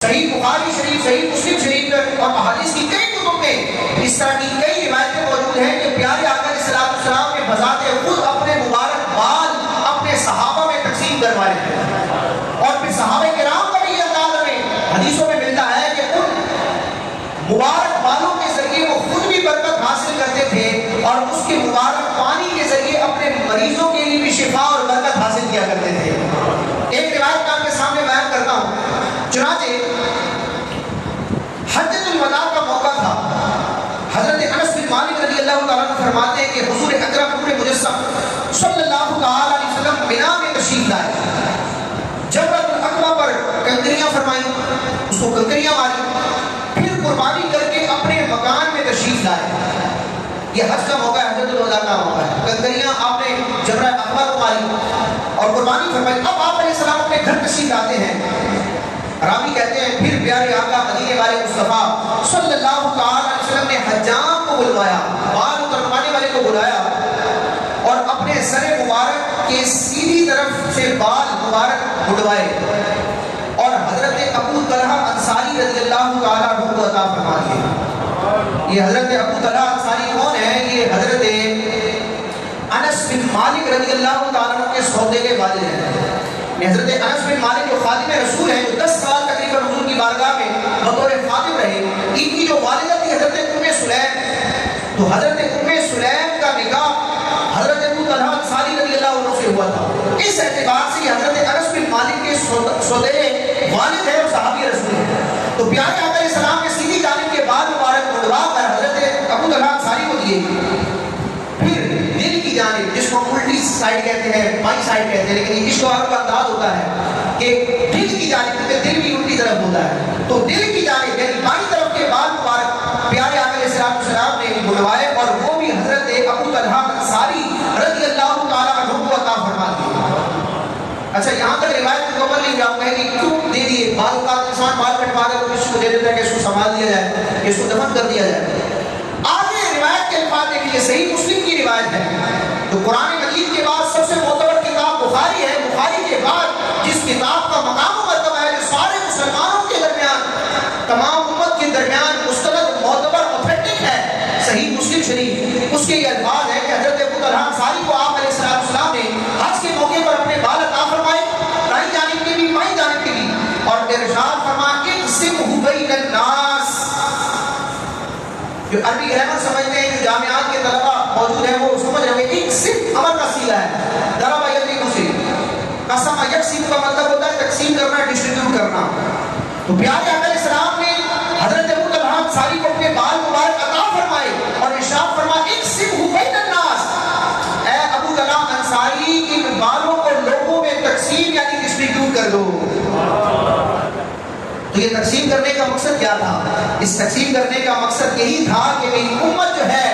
صحیح بخاری شریف، صحیح مسلم شریف اور احادیث کی کئی کتب میں اس طرح کی کئی روایتیں موجود ہیں کہ پیارے آقا علیہ السلام نے بذات خود اپنے مبارک بال اپنے صحابہ میں تقسیم کروائے تھے، اور پھر صحابہ کرام کا بھی یہ انداز ہمیں حدیثوں میں ملتا ہے کہ ان مبارک بالوں کے ذریعے وہ خود بھی برکت حاصل کرتے تھے اور اس کے مبارک پانی کے ذریعے اپنے مریضوں کے لیے بھی شفا اور برکت حاصل کیا کرتے تھے۔ ایک روایت میں آپ کے سامنے بیان کرتا ہوں۔ چنانچہ حجۃ الوداع کا موقع تھا، حضرت انس بن مالک رضی اللہ تعالیٰ عنہ فرماتے ہیں کہ حضور اکرم نور مجسم صلی اللہ تعالیٰ علیہ وسلم منا میں تشریف لائے، جمرۃ العقبہ پر کنکریاں فرمائیں، اس کو کنکریاں ماری، پھر قربانی کر کے اپنے مکان میں تشریف لائے۔ یہ حج کا موقع ہے، حجۃ الوداع کا موقع ہے، کنکریاں آپ نے جمرہ عقبہ کو ماری اور قربانی فرمائی۔ اب آپ علیہ السلام اپنے گھر تشریف لاتے ہیں۔ راوی کہتے ہیں پھر پیارے آقا مدینے والے مصطفیٰ صلی اللہ تعالی علیہ وسلم نے حجام کو بلوایا، بال اتروانے والے کو بلایا اور اپنے سر مبارک کے سیدھی طرف سے بال مبارک مڑوائے اور حضرت ابو طلحہ انصاری رضی اللہ تعالی عنہ کو عطا فرما دیے۔ یہ حضرت ابو طلحہ انصاری کون ہے؟ یہ حضرت انس بن مالک رضی اللہ تعالی عنہ کے سودے کے والد ہیں۔ حضرت انس بن مالک جو خادم رسول ہیں، جو 10 سال تقریباً حضور کی بارگاہ میں بطور خادم رہے، ان کی جو والدہ تھی حضرت ام سلیم، تو حضرت ام سلیم کا نکاح حضرت ابو طلحہ انصاری رضی اللہ عنہ سے ہوا تھا۔ اس اعتبار سے حضرت انس بن مالک کے سودے والد ہیں اور صحابی رسول ہیں۔ تو پیارے آقا علیہ السلام نے سیدھی جانب کے بال مبارک مڑوا کر حضرت ابو طلحہ انصاری کو دیے، پھر دل کی جانب، جس کو الٹی سائڈ کہتے ہیں، بائیں سائڈ کہتے ہیں، لیکن عشق و عرب کا انداز ہوتا ہے کہ دل کی جانب، کیونکہ دل بھی الٹی طرف ہوتا ہے، تو دل کی جانب یعنی بائیں طرف کے بال مبارک پیارے آقا علیہ السلام نے بلوائے اور وہ بھی حضرت ابو طلحہ انصاری رضی اللہ تعالیٰ عنہ کو عطا فرما دیے۔ اچھا، یہاں تک روایت مکمل نہیں جاؤں گا کہ کیوں دے دیے بال کا، انسان بال کٹوا دے تو کسی کو دے دیتا ہے کہ اس کو سنبھال دیا جائے، اس کو دفن کر دیا جائے۔ آگے روایت کے الفاظ دیکھیے، صحیح مسلم کی روایت ہے، تو قرآن مجید کے بعد سب سے معتبر کتاب بخاری ہے، بخاری کے بعد جس کتاب کا مقام و مرتبہ ہے، جو سارے مسلمانوں کے درمیان، تمام امت کے درمیان مستند، معتبر، اوتھینٹک ہے، صحیح مسلم شریف، اس کے یہ الفاظ ہے کہ حضرت ابو طلحہ انصاری کو آپ علیہ السلام نے حج کے موقع پر اپنے بال عطا فرمائے، دائیں جانب کے بھی بائیں جانب کے بھی، اور ارشاد فرمایا اقسمہ بین الناس۔ جو عربی گرامر سمجھتے ہیں، جو جامعات کے طلبہ موجود ہیں، وہ سمجھ رہے ہیں ایک صرف امر کا سیلہ ہے، ضرب یضرب سے، قسم یقسم کا مطلب ہوتا ہے تقسیم کرنا، ڈسٹریبیوٹ کرنا۔ تو پیارے آقا علیہ السلام نے حضرت ابو طلحہ انصاری کو اپنے بال مبارک عطا فرمائے اور ارشاد فرمایا اقسمہ بین الناس، اے ابو طلحہ انصاری ان بالوں کو لوگوں میں تقسیم یعنی ڈسٹریبیوٹ کر دو۔ تو یہ تقسیم کرنے کا مقصد کیا تھا؟ اس تقسیم کرنے کا مقصد یہی تھا کہ میری امت جو ہے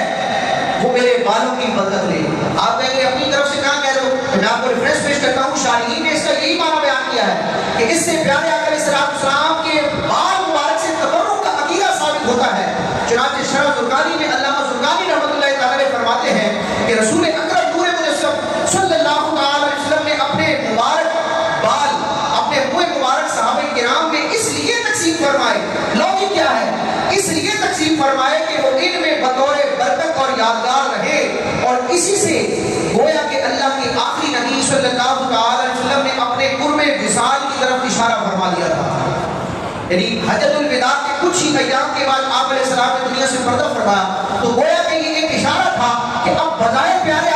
وہ میرے بالوں کی برکت لے۔ آپ کہیں گے اپنی طرف سے کہاں کہہ دو، میں آپ کو ریفرنس پیش کرتا ہوں، شارحین نے اس کا یہی معنی بیان کیا ہے کہ اس سے پیارے آقا علیہ السلام کے بال مبارک سے تبرک کا عقیدہ ثابت ہوتا ہے۔ چنانچہ شرح زرقانی میں علامہ زرقانی رحمۃ اللہ تعالی علیہ فرماتے ہیں کہ رسول اکرم نور مجسم صلی اللہ تعالی علیہ وسلم نے اپنے مبارک بال، اپنے منہ مبارک صحابہ کرام میں اس لیے تقسیم فرمائے، لوجک کیا ہے؟ اس لیے تقسیم فرمائے کہ وہ ان میں بطور برکت اور یادگار رہے، اور اسی سے گویا کہ اللہ کے آخری نبی صلی اللہ تعالی علیہ وسلم نے اپنے قرب وصال کی طرف اشارہ فرما دیا تھا۔ یعنی حجۃ الوداع کے کچھ ہی ایام کے بعد آپ علیہ السلام نے دنیا سے پردہ فرمایا، تو گویا کہ یہ ایک اشارہ تھا کہ اب بظاہر پیارے